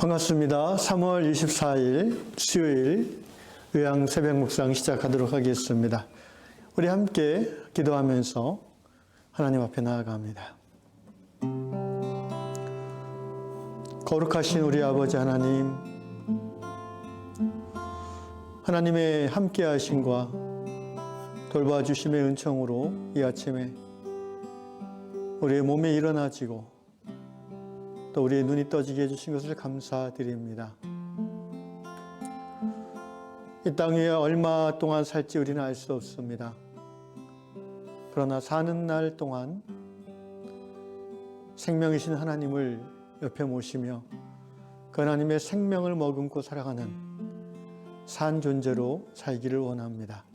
반갑습니다. 3월 24일 수요일 의향 새벽 묵상 시작하도록 하겠습니다. 우리 함께 기도하면서 하나님 앞에 나아갑니다. 거룩하신 우리 아버지 하나님, 하나님의 함께 하심과 돌봐주심의 은총으로 이 아침에 우리의 몸에 일어나지고 또 우리의 눈이 떠지게 해주신 것을 감사드립니다. 이 땅 위에 얼마 동안 살지 우리는 알 수 없습니다. 그러나 사는 날 동안 생명이신 하나님을 옆에 모시며 그 하나님의 생명을 머금고 살아가는 산 존재로 살기를 원합니다.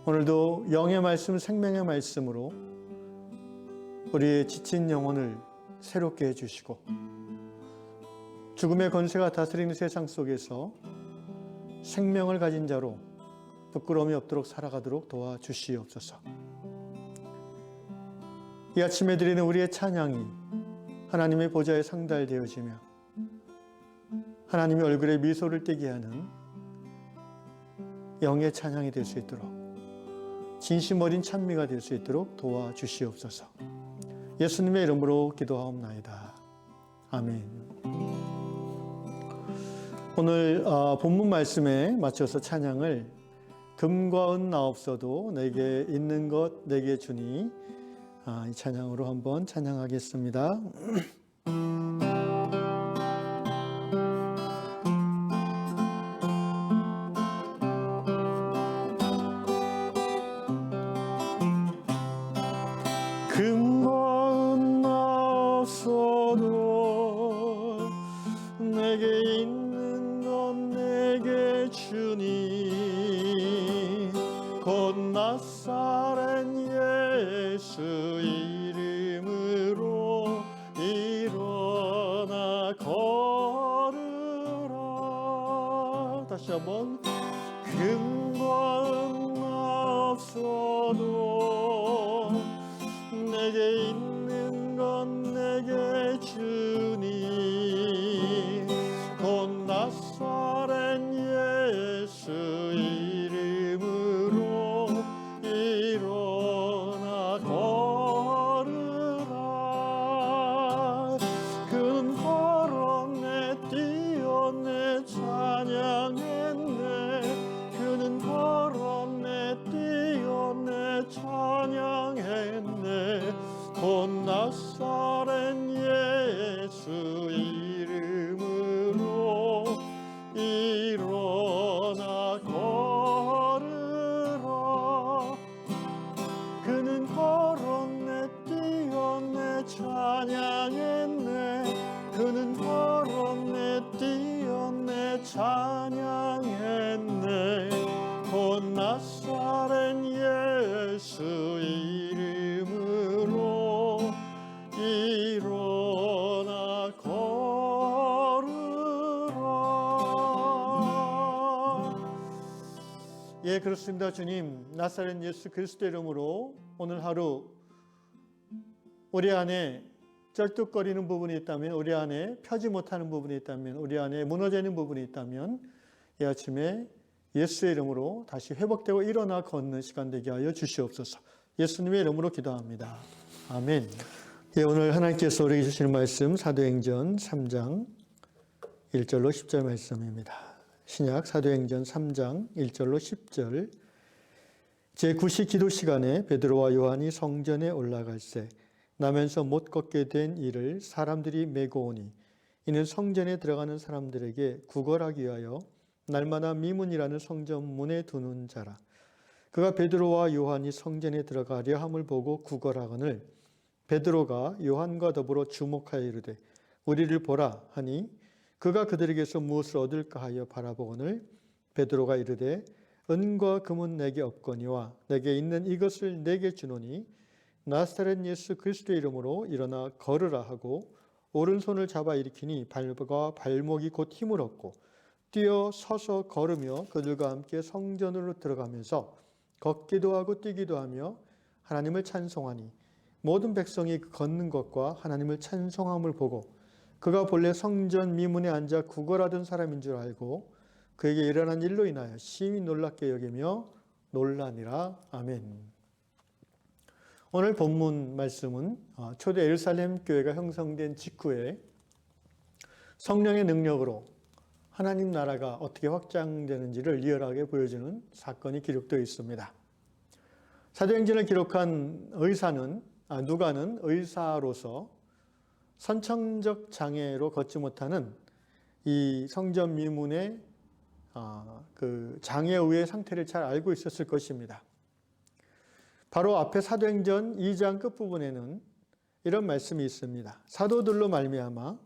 오늘도 영의 말씀, 생명의 말씀으로 우리의 지친 영혼을 새롭게 해주시고 죽음의 권세가 다스리는 세상 속에서 생명을 가진 자로 부끄러움이 없도록 살아가도록 도와주시옵소서. 이 아침에 드리는 우리의 찬양이 하나님의 보좌에 상달되어지며 하나님의 얼굴에 미소를 띠게 하는 영의 찬양이 될 수 있도록, 진심 어린 찬미가 될 수 있도록 도와주시옵소서. 예수님의 이름으로 기도하옵나이다. 아멘. 오늘 본문 말씀에 맞춰서 찬양을 금과 은 나 없어도 내게 있는 것 내게 주니, 이 찬양으로 한번 찬양하겠습니다. 금과 은 나 없어도 내게 있는 건 내게 주니 곧 나사렛 예수 이름으로 일어나 걸으라. 다시 한번. 금과 은 나 없어도 내게 있는 건 내게 주니 곧 나사렛 예수 이름으로 일어나 걸으라. 그는 걸었네, 뛰었네, 찬양했네. 그는 걸었네, 뛰었네, 찬양했네. 곧 나사렛 예수 이름으로 일어나 걸으라. 그는 걸었네, 뛰었네, 찬양했네. 그는 걸었네, 뛰었네, 찬양했네. 곧 나사렛 예수 이름으로 일어나 걸으라. 예, 그렇습니다. 주님, 나사렛 예수 그리스도 이름으로 오늘 하루 우리 안에 쩔뚝거리는 부분이 있다면, 우리 안에 펴지 못하는 부분이 있다면, 우리 안에 무너져 있는 부분이 있다면 이 아침에 예수의 이름으로 다시 회복되고 일어나 걷는 시간 되게 하여 주시옵소서. 예수님의 이름으로 기도합니다. 아멘. 예, 오늘 하나님께서 우리에게 주시는 말씀 사도행전 3장 1절로 10절 말씀입니다. 신약 사도행전 3장 1절로 10절. 제9시 기도 시간에 베드로와 요한이 성전에 올라갈새 나면서 못 걷게 된 이를 사람들이 메고 오니 이는 성전에 들어가는 사람들에게 구걸하기 위하여 날마다 미문이라는 성전 문에 두는 자라. 그가 베드로와 요한이 성전에 들어가려 함을 보고 구걸하거늘 베드로가 요한과 더불어 주목하여 이르되 우리를 보라 하니 그가 그들에게서 무엇을 얻을까 하여 바라보거늘 베드로가 이르되 은과 금은 내게 없거니와 내게 있는 이것을 내게 주노니 나사렛 예수 그리스도의 이름으로 일어나 걸으라 하고 오른손을 잡아 일으키니 발과 발목이 곧 힘을 얻고 뛰어 서서 걸으며 그들과 함께 성전으로 들어가면서 걷기도 하고 뛰기도 하며 하나님을 찬송하니 모든 백성이 걷는 것과 하나님을 찬송함을 보고 그가 본래 성전 미문에 앉아 구걸하던 사람인 줄 알고 그에게 일어난 일로 인하여 심히 놀랍게 여기며 놀라니라. 아멘. 오늘 본문 말씀은 초대 예루살렘 교회가 형성된 직후에 성령의 능력으로 하나님 나라가 어떻게 확장되는지를 리얼하게 보여주는 사건이 기록되어 있습니다. 사도행전을 기록한 누가는 의사로서 선천적 장애로 걷지 못하는 이 성전 미문의 그 장애우의 상태를 잘 알고 있었을 것입니다. 바로 앞에 사도행전 2장 끝부분에는 이런 말씀이 있습니다. 사도들로 말미암아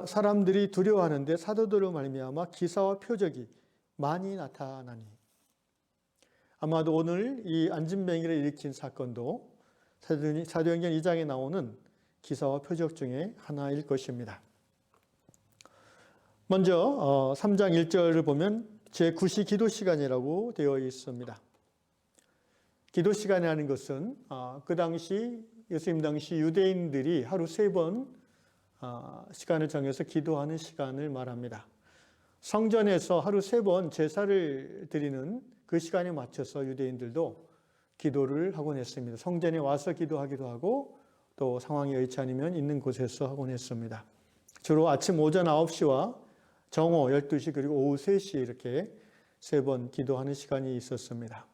사람들이 두려워하는데 사도들로 말미암아 기사와 표적이 많이 나타나니. 아마도 오늘 이 안진뱅이를 일으킨 사건도 사도행전 2장에 나오는 기사와 표적 중에 하나일 것입니다. 먼저 3장 1절을 보면 제9시 기도 시간이라고 되어 있습니다. 기도 시간이라는 것은 그 당시 예수님 당시 유대인들이 하루 3번 시간을 정해서 기도하는 시간을 말합니다. 성전에서 하루 3번 제사를 드리는 그 시간에 맞춰서 유대인들도 기도를 하곤 했습니다. 성전에 와서 기도하기도 하고 또 상황이 여의치 않으면 있는 곳에서 하곤 했습니다. 주로 아침 오전 9시와 정오 12시 그리고 오후 3시 이렇게 3번 기도하는 시간이 있었습니다.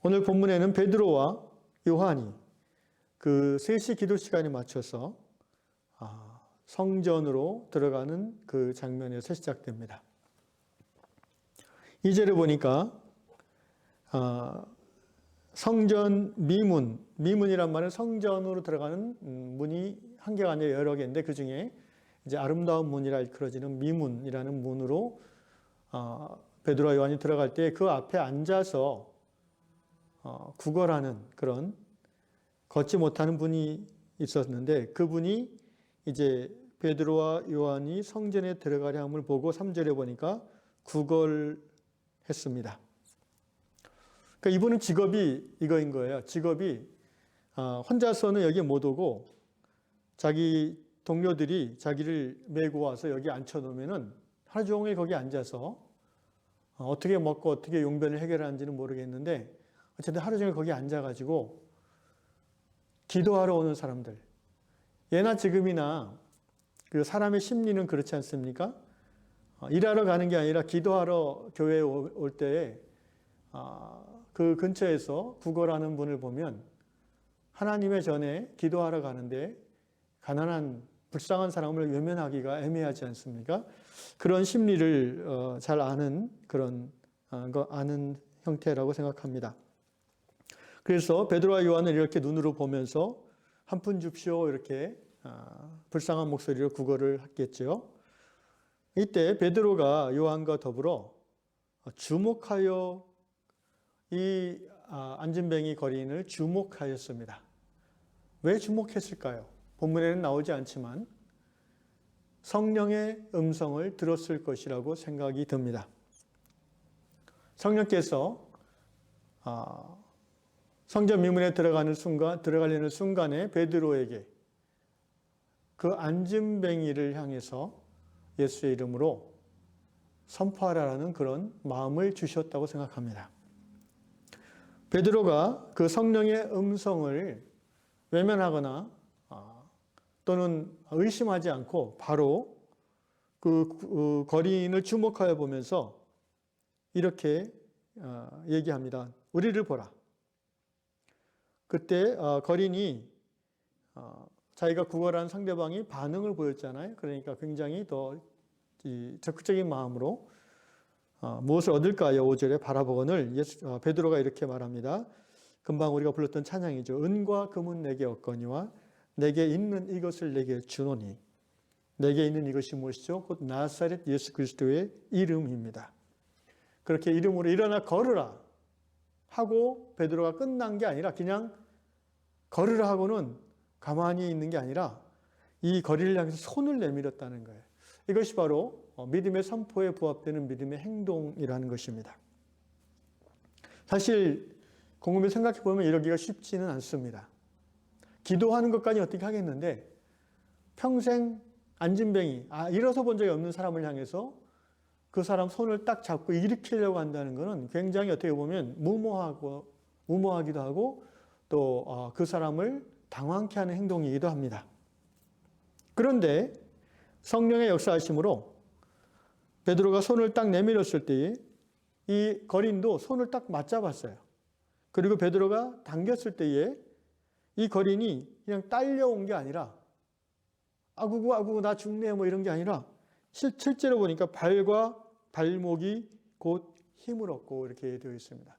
오늘 본문에는 베드로와 요한이 그 3시 기도 시간에 맞춰서 성전으로 들어가는 그 장면에서 시작됩니다. 2절에 보니까 성전 미문이란 말은 성전으로 들어가는 문이 한 개가 아니라 여러 개인데 그 중에 이제 아름다운 문이라 일컬어지는 미문이라는 문으로 베드로와 요한이 들어갈 때 그 앞에 앉아서 구걸하는 그런 걷지 못하는 분이 있었는데 그분이 이제 베드로와 요한이 성전에 들어가려 함을 보고 3절에 보니까 구걸했습니다. 그러니까 이분은 직업이 이거인 거예요. 직업이 혼자서는 여기 못 오고 자기 동료들이 자기를 메고 와서 여기 앉혀놓으면은 하루 종일 거기 앉아서 어떻게 먹고 어떻게 용변을 해결하는지는 모르겠는데 어쨌든 하루 종일 거기 앉아가지고 기도하러 오는 사람들. 예나 지금이나 그 사람의 심리는 그렇지 않습니까? 일하러 가는 게 아니라 기도하러 교회에 올 때에 그 근처에서 구걸하는 분을 보면 하나님의 전에 기도하러 가는데 가난한 불쌍한 사람을 외면하기가 애매하지 않습니까? 그런 심리를 잘 아는 그런 아는 형태라고 생각합니다. 그래서 베드로와 요한은 이렇게 눈으로 보면서 한 푼 줍시오 이렇게 불쌍한 목소리로 구걸을 했겠죠. 이때 베드로가 요한과 더불어 주목하여 이 안진뱅이 거리인을 주목하였습니다. 왜 주목했을까요? 본문에는 나오지 않지만 성령의 음성을 들었을 것이라고 생각이 듭니다. 성령께서 성전 미문에 들어가려는 순간에 베드로에게 그 안진뱅이를 향해서 예수의 이름으로 선포하라는 그런 마음을 주셨다고 생각합니다. 베드로가 그 성령의 음성을 외면하거나 또는 의심하지 않고 바로 그 거리인을 주목하여 보면서 이렇게 얘기합니다. 우리를 보라. 그때 거린이 자기가 구걸한 상대방이 반응을 보였잖아요. 그러니까 굉장히 더 적극적인 마음으로 무엇을 얻을까요? 5절에 바라보거늘 베드로가 이렇게 말합니다. 금방 우리가 불렀던 찬양이죠. 은과 금은 내게 없거니와 내게 있는 이것을 내게 주노니. 내게 있는 이것이 무엇이죠? 곧 나사렛 예수 그리스도의 이름입니다. 그렇게 이름으로 일어나 걸으라 하고 베드로가 끝난 게 아니라 그냥 걸으라 하고는 가만히 있는 게 아니라 이 거리를 향해서 손을 내밀었다는 거예요. 이것이 바로 믿음의 선포에 부합되는 믿음의 행동이라는 것입니다. 사실 곰곰이 생각해 보면 이러기가 쉽지는 않습니다. 기도하는 것까지 어떻게 하겠는데 평생 안진뱅이, 일어서 본 적이 없는 사람을 향해서 그 사람 손을 딱 잡고 일으키려고 한다는 것은 굉장히 어떻게 보면 무모하기도 하고 또 그 사람을 당황케 하는 행동이기도 합니다. 그런데 성령의 역사하심으로 베드로가 손을 딱 내밀었을 때에 이 거린도 손을 딱 맞잡았어요. 그리고 베드로가 당겼을 때에 이 거린이 그냥 딸려온 게 아니라 아구구 나 죽네 뭐 이런 게 아니라 실제로 보니까 발과 발목이 곧 힘을 얻고 이렇게 되어 있습니다.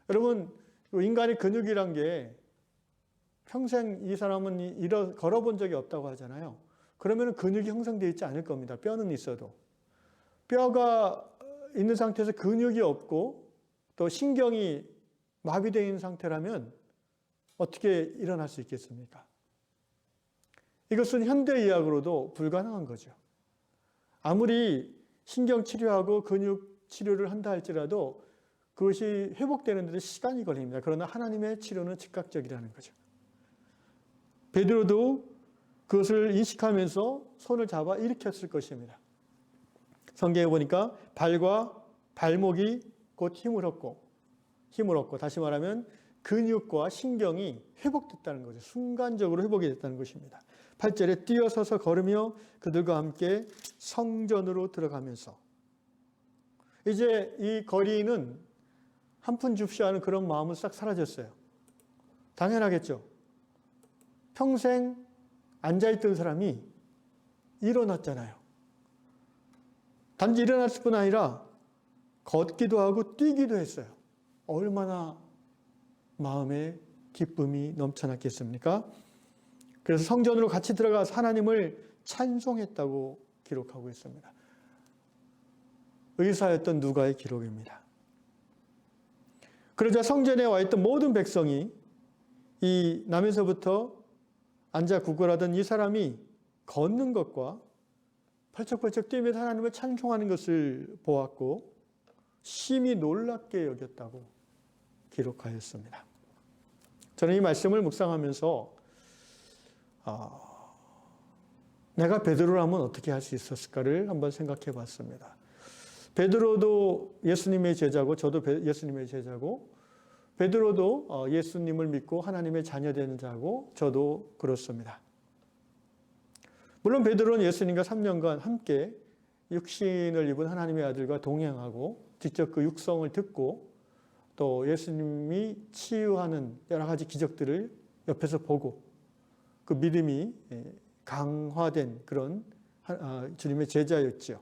여러분, 인간의 근육이란 게 평생 이 사람은 걸어본 적이 없다고 하잖아요. 그러면 근육이 형성되어 있지 않을 겁니다. 뼈는 있어도. 뼈가 있는 상태에서 근육이 없고 또 신경이 마비되어 있는 상태라면 어떻게 일어날 수 있겠습니까? 이것은 현대의학으로도 불가능한 거죠. 아무리 신경치료하고 근육치료를 한다 할지라도 그것이 회복되는 데도 시간이 걸립니다. 그러나 하나님의 치료는 즉각적이라는 거죠. 베드로도 그것을 인식하면서 손을 잡아 일으켰을 것입니다. 성경에 보니까 발과 발목이 곧 힘을 얻고 다시 말하면 근육과 신경이 회복됐다는 거죠. 순간적으로 회복이 됐다는 것입니다. 8절에 뛰어서서 걸으며 그들과 함께 성전으로 들어가면서 이제 이 거리는 한 푼 줍쇼 하는 그런 마음은 싹 사라졌어요. 당연하겠죠. 평생 앉아있던 사람이 일어났잖아요. 단지 일어났을 뿐 아니라 걷기도 하고 뛰기도 했어요. 얼마나 마음에 기쁨이 넘쳐났겠습니까? 그래서 성전으로 같이 들어가서 하나님을 찬송했다고 기록하고 있습니다. 의사였던 누가의 기록입니다. 그러자 성전에 와 있던 모든 백성이 이 남에서부터 앉아 구걸하던 이 사람이 걷는 것과 펄쩍펄쩍 뛰면서 하나님을 찬송하는 것을 보았고 심히 놀랍게 여겼다고 기록하였습니다. 저는 이 말씀을 묵상하면서 내가 베드로라면 어떻게 할 수 있었을까를 한번 생각해 봤습니다. 베드로도 예수님의 제자고 저도 예수님의 제자고 베드로도 예수님을 믿고 하나님의 자녀되는 자고 저도 그렇습니다. 물론 베드로는 예수님과 3년간 함께 육신을 입은 하나님의 아들과 동행하고 직접 그 육성을 듣고 또 예수님이 치유하는 여러 가지 기적들을 옆에서 보고 그 믿음이 강화된 그런 주님의 제자였죠.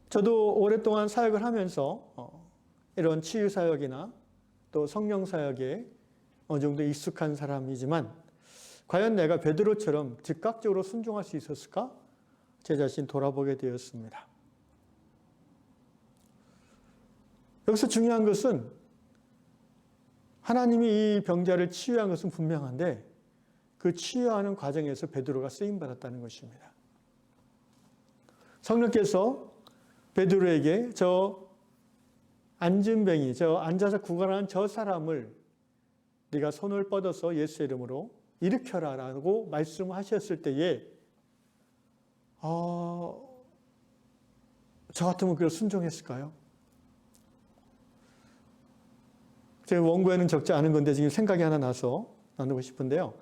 저도 오랫동안 사역을 하면서 이런 치유 사역이나 또 성령 사역에 어느 정도 익숙한 사람이지만 과연 내가 베드로처럼 즉각적으로 순종할 수 있었을까? 제 자신 돌아보게 되었습니다. 여기서 중요한 것은 하나님이 이 병자를 치유한 것은 분명한데 그 치유하는 과정에서 베드로가 쓰임받았다는 것입니다. 성령께서 베드로에게 저 안진뱅이, 저 앉아서 구걸하는 저 사람을 네가 손을 뻗어서 예수의 이름으로 일으켜라 라고 말씀하셨을 때에 저 같으면 그걸 순종했을까요? 제가 원고에는 적지 않은 건데 지금 생각이 하나 나서 나누고 싶은데요.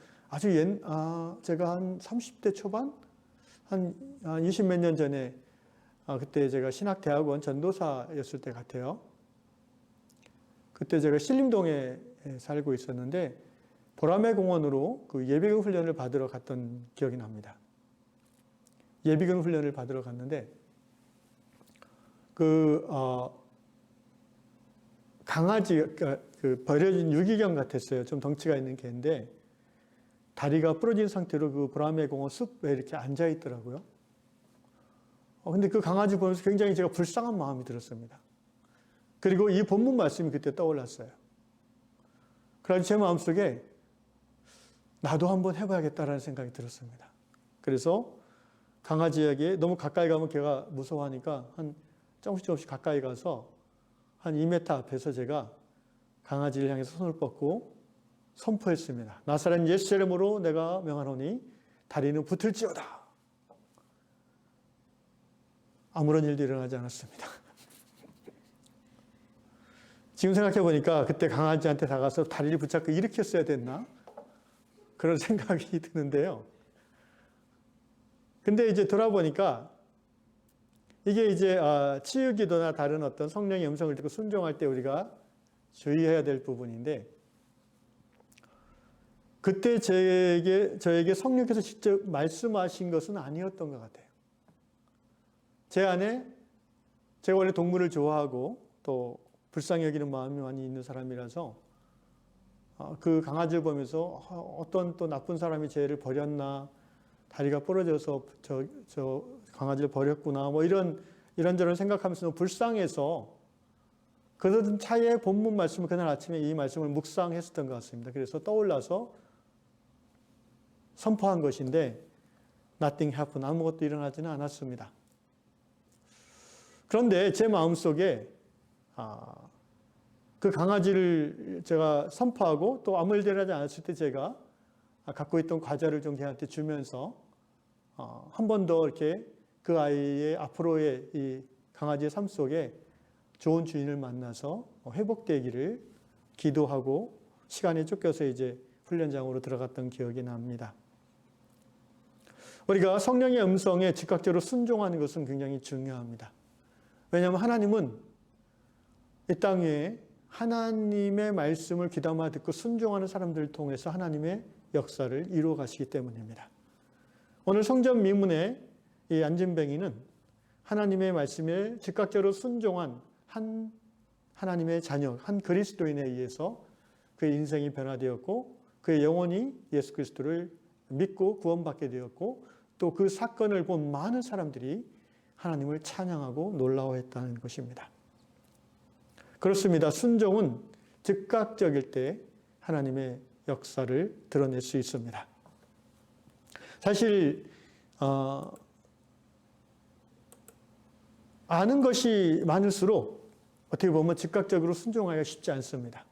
제가 한 30대 초반? 한 20 몇 년 전에 그때 제가 신학대학원 전도사였을 때 같아요. 그때 제가 신림동에 살고 있었는데 보라매 공원으로 그 예비군 훈련을 받으러 갔던 기억이 납니다. 예비군 훈련을 받으러 갔는데 강아지, 그 버려진 유기견 같았어요. 좀 덩치가 있는 개인데 다리가 부러진 상태로 그 보라매 공원 숲에 이렇게 앉아 있더라고요. 근데 그 강아지 보면서 굉장히 제가 불쌍한 마음이 들었습니다. 그리고 이 본문 말씀이 그때 떠올랐어요. 그래서 제 마음속에 나도 한번 해봐야겠다라는 생각이 들었습니다. 그래서 강아지에게 너무 가까이 가면 걔가 무서워하니까 한 조금씩 가까이 가서 한 2m 앞에서 제가 강아지를 향해서 손을 뻗고 선포했습니다. 나사렛 예수 이름으로 내가 명하노니 다리는 붙을지어다. 아무런 일도 일어나지 않았습니다. 지금 생각해 보니까 그때 강아지한테 다가서 다리를 붙잡고 일으켰어야 됐나? 그런 생각이 드는데요. 근데 이제 돌아보니까 이게 이제 치유 기도나 다른 어떤 성령의 음성을 듣고 순종할 때 우리가 주의해야 될 부분인데, 그때 저에게 성령께서 직접 말씀하신 것은 아니었던 것 같아요. 제 안에, 제가 원래 동물을 좋아하고 또 불쌍히 여기는 마음이 많이 있는 사람이라서 그 강아지를 보면서 어떤 또 나쁜 사람이 쟤를 버렸나, 다리가 부러져서 저 강아지를 버렸구나, 뭐 이런저런 생각하면서 너무 불쌍해서 그러던 차에 본문 말씀을 그날 아침에 이 말씀을 묵상했었던 것 같습니다. 그래서 떠올라서 선포한 것인데 nothing happened. 아무것도 일어나지는 않았습니다. 그런데 제 마음속에 그 강아지를 제가 선포하고 또 아무 일도 일어나지 않았을 때 제가 갖고 있던 과자를 좀 걔한테 주면서 한 번 더 이렇게 그 아이의 앞으로의 이 강아지의 삶 속에 좋은 주인을 만나서 회복되기를 기도하고 시간에 쫓겨서 이제 훈련장으로 들어갔던 기억이 납니다. 우리가 성령의 음성에 즉각적으로 순종하는 것은 굉장히 중요합니다. 왜냐하면 하나님은 이 땅 위에 하나님의 말씀을 귀담아 듣고 순종하는 사람들을 통해서 하나님의 역사를 이루어 가시기 때문입니다. 오늘 성전 미문의 이 안진뱅이는 하나님의 말씀에 즉각적으로 순종한 한 하나님의 자녀, 한 그리스도인에 의해서 그의 인생이 변화되었고 그의 영혼이 예수 그리스도를 믿고 구원받게 되었고 또 그 사건을 본 많은 사람들이 하나님을 찬양하고 놀라워했다는 것입니다. 그렇습니다. 순종은 즉각적일 때 하나님의 역사를 드러낼 수 있습니다. 사실 아는 것이 많을수록 어떻게 보면 즉각적으로 순종하기가 쉽지 않습니다.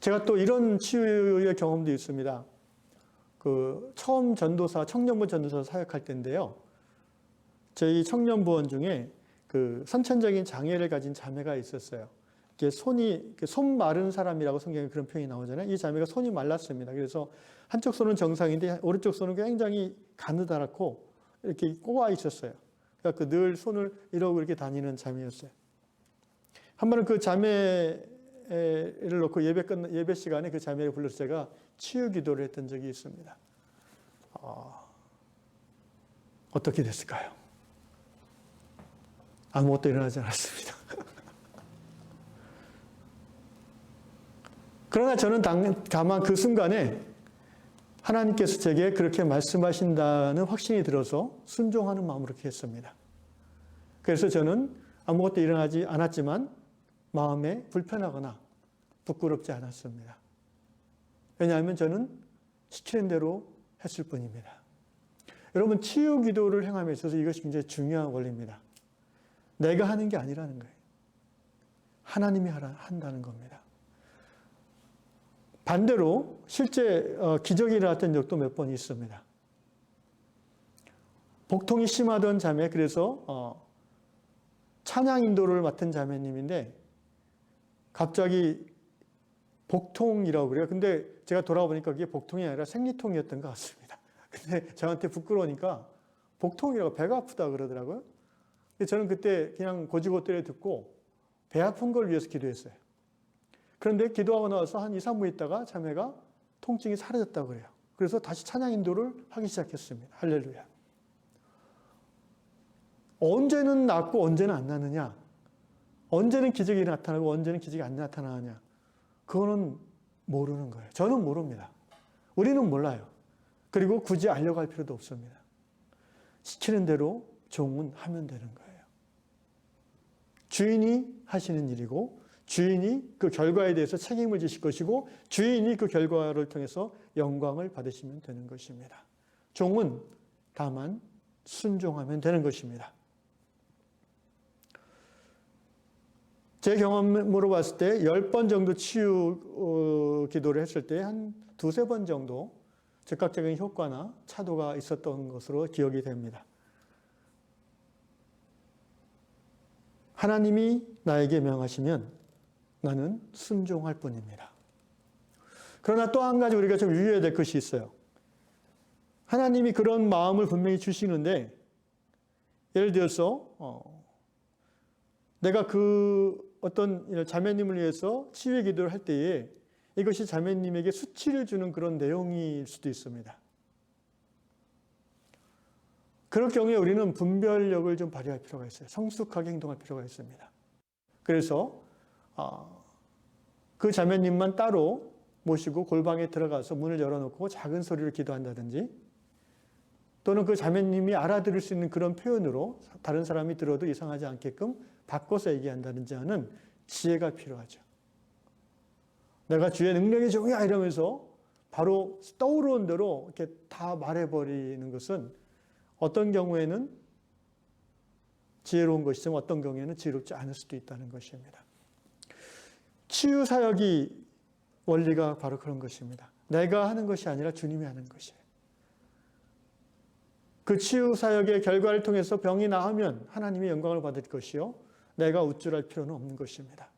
제가 또 이런 치유의 경험도 있습니다. 처음 전도사, 청년부 전도사 사역할 때인데요. 저희 청년부원 중에 선천적인 장애를 가진 자매가 있었어요. 손 마른 사람이라고 성경에 그런 표현이 나오잖아요. 이 자매가 손이 말랐습니다. 그래서 한쪽 손은 정상인데 오른쪽 손은 굉장히 가느다랗고 이렇게 꼬아 있었어요. 그래서 늘 손을 이러고 이렇게 다니는 자매였어요. 한 번은 그 자매를 놓고 예배 시간에 그 자매를 불러서 제가 치유 기도를 했던 적이 있습니다. 어떻게 됐을까요? 아무것도 일어나지 않았습니다. 그러나 저는 다만 그 순간에 하나님께서 제게 그렇게 말씀하신다는 확신이 들어서 순종하는 마음으로 그렇게 했습니다. 그래서 저는 아무것도 일어나지 않았지만 마음에 불편하거나 부끄럽지 않았습니다. 왜냐하면 저는 시키는 대로 했을 뿐입니다. 여러분, 치유 기도를 행함에 있어서 이것이 굉장히 중요한 원리입니다. 내가 하는 게 아니라는 거예요. 하나님이 한다는 겁니다. 반대로 실제 기적이 일어났던 적도 몇 번 있습니다. 복통이 심하던 자매, 그래서 찬양 인도를 맡은 자매님인데 갑자기 복통이라고 그래요. 근데 제가 돌아보니까 그게 복통이 아니라 생리통이었던 것 같습니다. 근데 저한테 부끄러우니까 복통이라고 배가 아프다 그러더라고요. 저는 그때 그냥 고지고대로 듣고 배 아픈 걸 위해서 기도했어요. 그런데 기도하고 나서 한 2, 3분 있다가 자매가 통증이 사라졌다고 그래요. 그래서 다시 찬양 인도를 하기 시작했습니다. 할렐루야. 언제는 낫고 언제는 안 나느냐? 언제는 기적이 나타나고 언제는 기적이 안 나타나느냐? 그거는 모르는 거예요. 저는 모릅니다. 우리는 몰라요. 그리고 굳이 알려고 할 필요도 없습니다. 시키는 대로 종은 하면 되는 거예요. 주인이 하시는 일이고 주인이 그 결과에 대해서 책임을 지실 것이고 주인이 그 결과를 통해서 영광을 받으시면 되는 것입니다. 종은 다만 순종하면 되는 것입니다. 제 경험으로 봤을 때 10번 정도 치유 기도를 했을 때 한 두세 번 정도 즉각적인 효과나 차도가 있었던 것으로 기억이 됩니다. 하나님이 나에게 명하시면 나는 순종할 뿐입니다. 그러나 또 한 가지 우리가 좀 유의해야 될 것이 있어요. 하나님이 그런 마음을 분명히 주시는데, 예를 들어서 내가 그 어떤 자매님을 위해서 치유의 기도를 할 때에 이것이 자매님에게 수치를 주는 그런 내용일 수도 있습니다. 그럴 경우에 우리는 분별력을 좀 발휘할 필요가 있어요. 성숙하게 행동할 필요가 있습니다. 그래서 그 자매님만 따로 모시고 골방에 들어가서 문을 열어놓고 작은 소리로 기도한다든지, 또는 그 자매님이 알아들을 수 있는 그런 표현으로 다른 사람이 들어도 이상하지 않게끔 바꿔서 얘기한다든지 하는 지혜가 필요하죠. 내가 주의 능력이 종이야 이러면서 바로 떠오르는 대로 이렇게 다 말해버리는 것은 어떤 경우에는 지혜로운 것이지만 어떤 경우에는 지혜롭지 않을 수도 있다는 것입니다. 치유 사역이 원리가 바로 그런 것입니다. 내가 하는 것이 아니라 주님이 하는 것이에요. 그 치유 사역의 결과를 통해서 병이 나으면 하나님의 영광을 받을 것이요, 내가 우쭐할 필요는 없는 것입니다.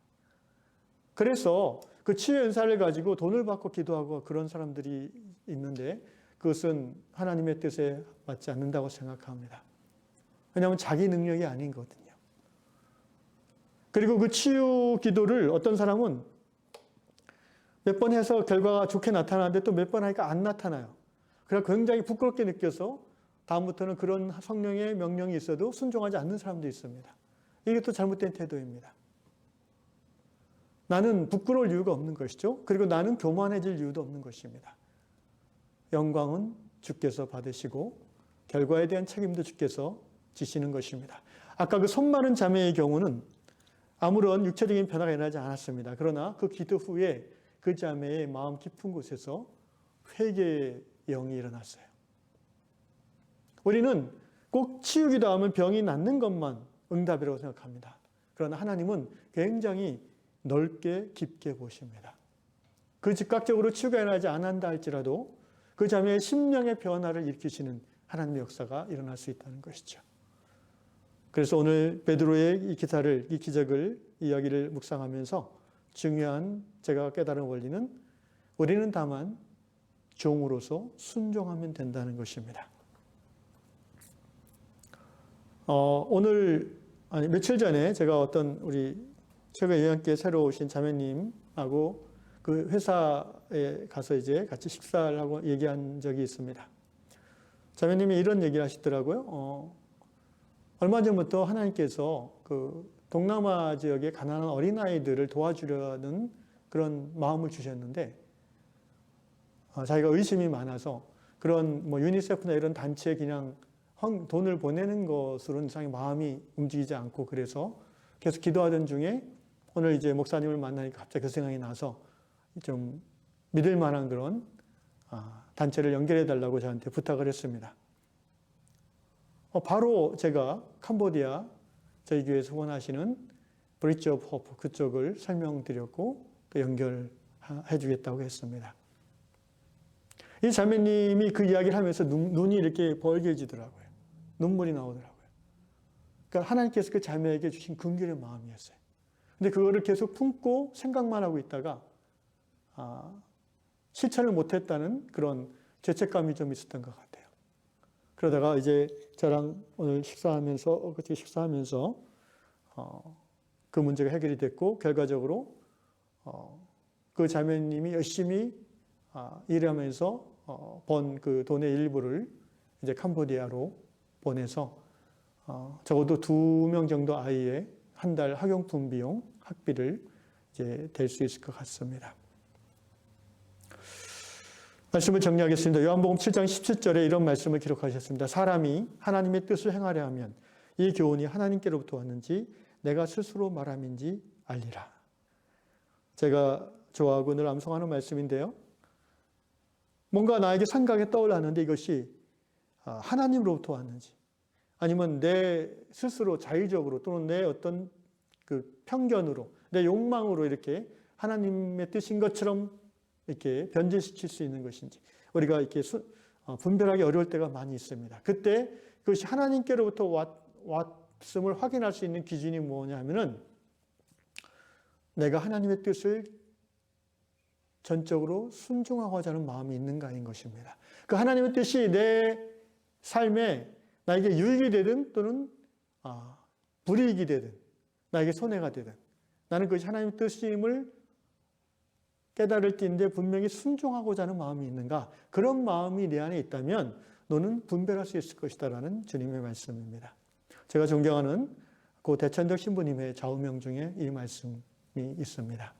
그래서 그 치유 은사를 가지고 돈을 받고 기도하고 그런 사람들이 있는데 그것은 하나님의 뜻에 맞지 않는다고 생각합니다. 왜냐하면 자기 능력이 아닌 거거든요. 그리고 그 치유 기도를 어떤 사람은 몇 번 해서 결과가 좋게 나타나는데 또 몇 번 하니까 안 나타나요. 그래서 굉장히 부끄럽게 느껴서 다음부터는 그런 성령의 명령이 있어도 순종하지 않는 사람도 있습니다. 이게 또 잘못된 태도입니다. 나는 부끄러울 이유가 없는 것이죠. 그리고 나는 교만해질 이유도 없는 것입니다. 영광은 주께서 받으시고 결과에 대한 책임도 주께서 지시는 것입니다. 아까 그 손 마른 자매의 경우는 아무런 육체적인 변화가 일어나지 않았습니다. 그러나 그 기도 후에 그 자매의 마음 깊은 곳에서 회개의 영이 일어났어요. 우리는 꼭 치유기도 하면 병이 낫는 것만 응답이라고 생각합니다. 그러나 하나님은 굉장히 넓게 깊게 보십니다. 그 즉각적으로 치유가 일어나지 않았다 할지라도 그 자매의 심령의 변화를 일으키시는 하나님의 역사가 일어날 수 있다는 것이죠. 그래서 오늘 베드로의 이 기적을, 이야기를 묵상하면서 중요한 제가 깨달은 원리는 우리는 다만 종으로서 순종하면 된다는 것입니다. 며칠 전에 제가 어떤 우리 최근 예언교회 새로 오신 자매님하고 그 회사에 가서 이제 같이 식사를 하고 얘기한 적이 있습니다. 자매님이 이런 얘기를 하시더라고요. 얼마 전부터 하나님께서 그 동남아 지역의 가난한 어린아이들을 도와주려는 그런 마음을 주셨는데, 자기가 의심이 많아서 그런 유니세프나 이런 단체에 그냥 돈을 보내는 것으로는 자기 마음이 움직이지 않고, 그래서 계속 기도하던 중에 오늘 이제 목사님을 만나니까 갑자기 그 생각이 나서 좀 믿을 만한 그런 단체를 연결해 달라고 저한테 부탁을 했습니다. 바로 제가 캄보디아 저희 교회에서 후원하시는 브릿지 오브 호프 그쪽을 설명드렸고 또 연결해 주겠다고 했습니다. 이 자매님이 그 이야기를 하면서 눈이 이렇게 벌개지더라고요. 눈물이 나오더라고요. 그러니까 하나님께서 그 자매에게 주신 긍휼의 마음이었어요. 근데 그거를 계속 품고 생각만 하고 있다가 실천을 못했다는 그런 죄책감이 좀 있었던 것 같아요. 그러다가 이제 저랑 오늘 식사하면서 그 문제가 해결이 됐고, 결과적으로 그 자매님이 열심히 일하면서 번 그 돈의 일부를 이제 캄보디아로 보내서 적어도 2명 정도 아이의 한 달 학용품 비용, 학비를 이제 될 수 있을 것 같습니다. 말씀을 정리하겠습니다. 요한복음 7장 17절에 이런 말씀을 기록하셨습니다. 사람이 하나님의 뜻을 행하려 하면 이 교훈이 하나님께로부터 왔는지 내가 스스로 말함인지 알리라. 제가 좋아하고 늘 암송하는 말씀인데요. 뭔가 나에게 생각에 떠올랐는데 이것이 하나님으로부터 왔는지, 아니면 내 스스로 자의적으로 또는 내 어떤 그 편견으로, 내 욕망으로 이렇게 하나님의 뜻인 것처럼 이렇게 변질시킬 수 있는 것인지 우리가 이렇게 분별하기 어려울 때가 많이 있습니다. 그때 그것이 하나님께로부터 왔음을 확인할 수 있는 기준이 뭐냐 하면은 내가 하나님의 뜻을 전적으로 순종하고자 하는 마음이 있는가인 것입니다. 그 하나님의 뜻이 내 삶에 나에게 유익이 되든 또는 불이익이 되든 나에게 손해가 되든 나는 그것이 하나님의 뜻임을 깨달을 때인데 분명히 순종하고자 하는 마음이 있는가? 그런 마음이 내 안에 있다면 너는 분별할 수 있을 것이다 라는 주님의 말씀입니다. 제가 존경하는 고 대천적 신부님의 좌우명 중에 이 말씀이 있습니다.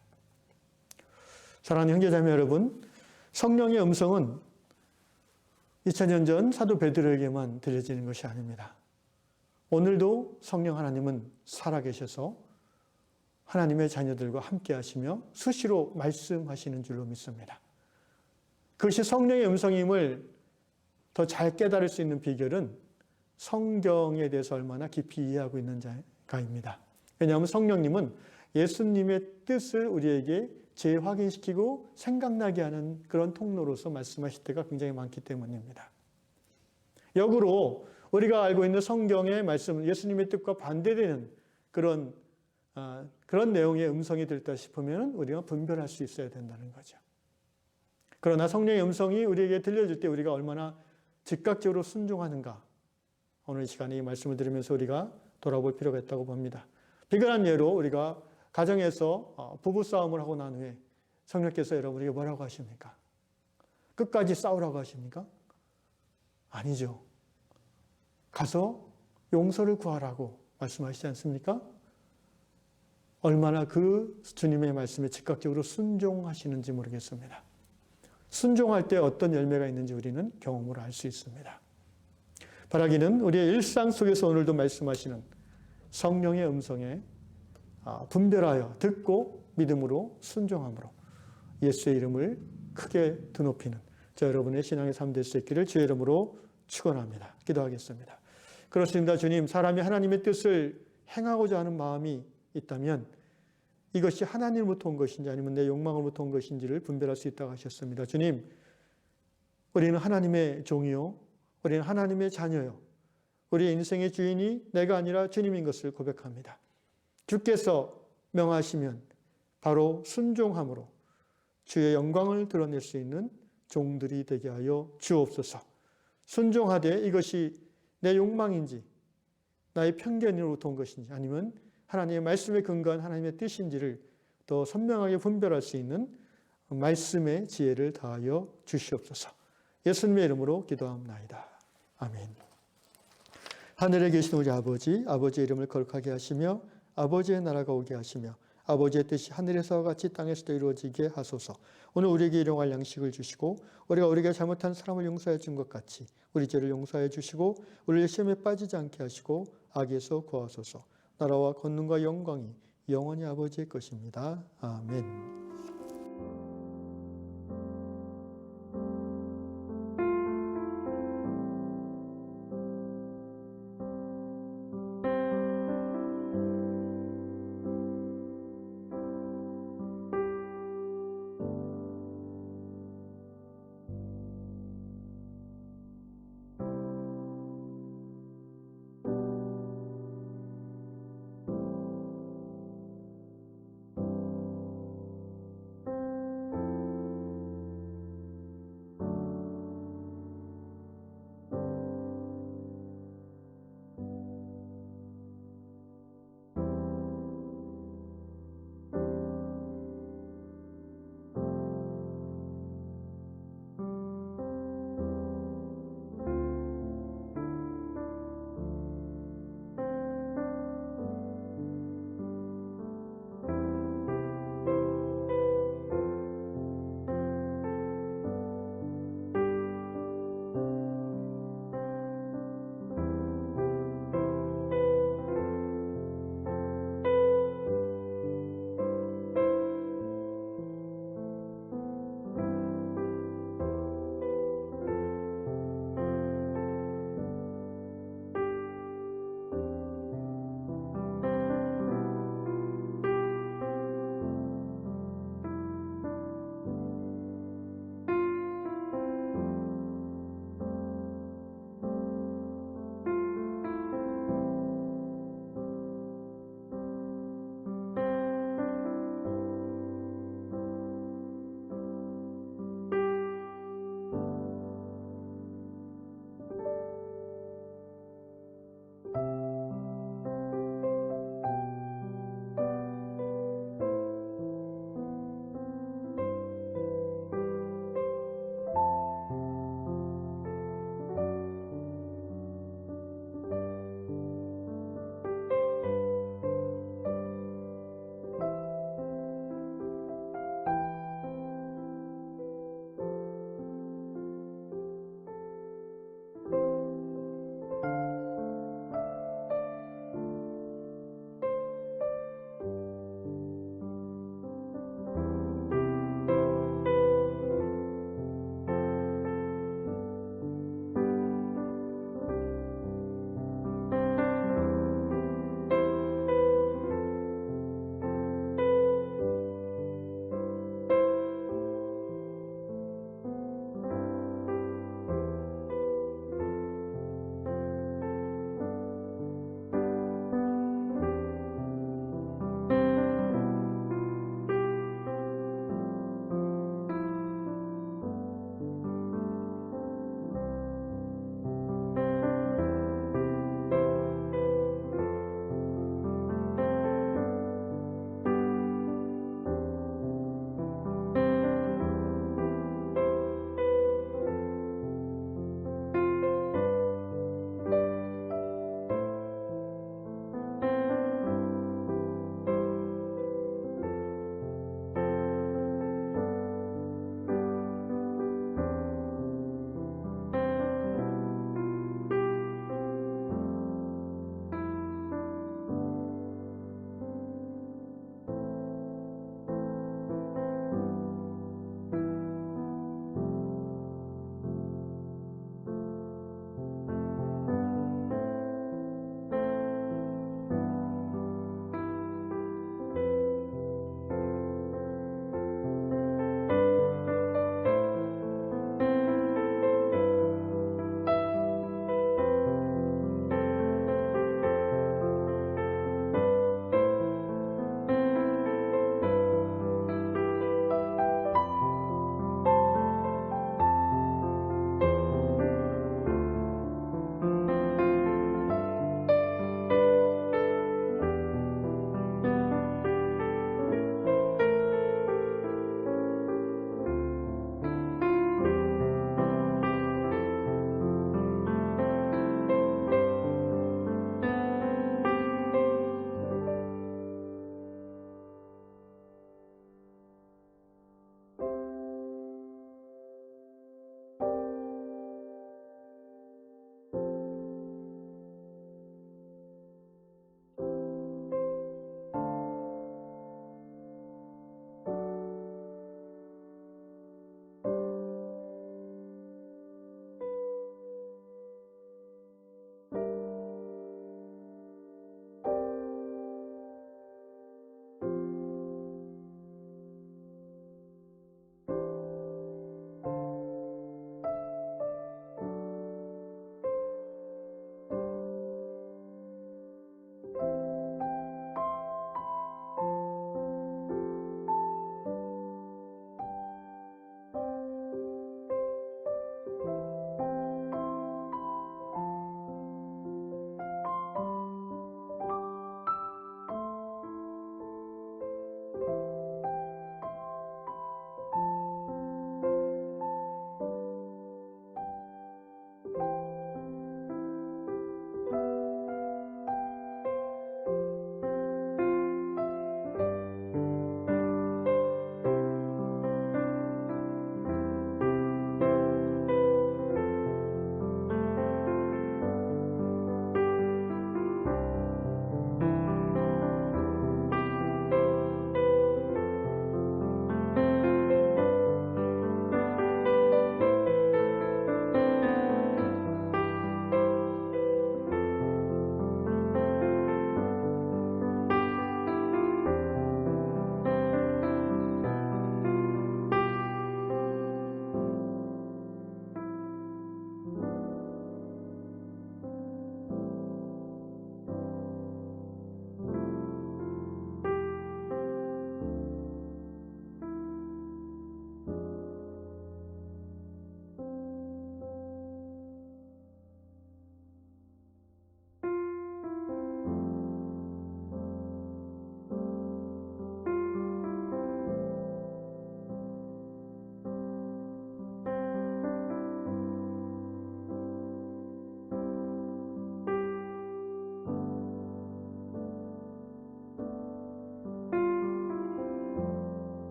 사랑하는 형제자매 여러분, 성령의 음성은 2000년 전 사도 베드로에게만 들려지는 것이 아닙니다. 오늘도 성령 하나님은 살아계셔서 하나님의 자녀들과 함께 하시며 수시로 말씀하시는 줄로 믿습니다. 그것이 성령의 음성임을 더 잘 깨달을 수 있는 비결은 성경에 대해서 얼마나 깊이 이해하고 있는 자가입니다. 왜냐하면 성령님은 예수님의 뜻을 우리에게 재확인시키고 생각나게 하는 그런 통로로서 말씀하실 때가 굉장히 많기 때문입니다. 역으로 우리가 알고 있는 성경의 말씀, 예수님의 뜻과 반대되는 그런 내용의 음성이 들다 싶으면 우리가 분별할 수 있어야 된다는 거죠. 그러나 성령의 음성이 우리에게 들려질 때 우리가 얼마나 즉각적으로 순종하는가, 오늘 이 시간에 이 말씀을 들으면서 우리가 돌아볼 필요가 있다고 봅니다. 비근한 예로 우리가 가정에서 부부싸움을 하고 난 후에 성령께서 여러분에게 뭐라고 하십니까? 끝까지 싸우라고 하십니까? 아니죠. 가서 용서를 구하라고 말씀하시지 않습니까? 얼마나 그 주님의 말씀에 즉각적으로 순종하시는지 모르겠습니다. 순종할 때 어떤 열매가 있는지 우리는 경험으로 알 수 있습니다. 바라기는 우리의 일상 속에서 오늘도 말씀하시는 성령의 음성에 분별하여 듣고 믿음으로 순종함으로 예수의 이름을 크게 드높이는 저 여러분의 신앙의 삶 될 수 있기를 주의 이름으로 축원합니다. 기도하겠습니다. 그렇습니다. 주님, 사람이 하나님의 뜻을 행하고자 하는 마음이 있다면 이것이 하나님으로부터 온 것인지 아니면 내 욕망으로부터 온 것인지를 분별할 수 있다고 하셨습니다. 주님, 우리는 하나님의 종이요, 우리는 하나님의 자녀요, 우리의 인생의 주인이 내가 아니라 주님인 것을 고백합니다. 주께서 명하시면 바로 순종함으로 주의 영광을 드러낼 수 있는 종들이 되게 하여 주옵소서. 순종하되 이것이 내 욕망인지 나의 편견으로부터 온 것인지 아니면 하나님의 말씀에 근거한 하나님의 뜻인지를 더 선명하게 분별할 수 있는 말씀의 지혜를 다하여 주시옵소서. 예수님의 이름으로 기도합나이다. 아멘. 하늘에 계신 우리 아버지, 아버지의 이름을 거룩하게 하시며 아버지의 나라가 오게 하시며 아버지의 뜻이 하늘에서와 같이 땅에서도 이루어지게 하소서. 오늘 우리에게 일용할 양식을 주시고 우리가 우리에게 잘못한 사람을 용서해 준 것 같이 우리 죄를 용서해 주시고 우리를 시험에 빠지지 않게 하시고 악에서 구하소서. 나라와 권능과 영광이 영원히 아버지의 것입니다. 아멘.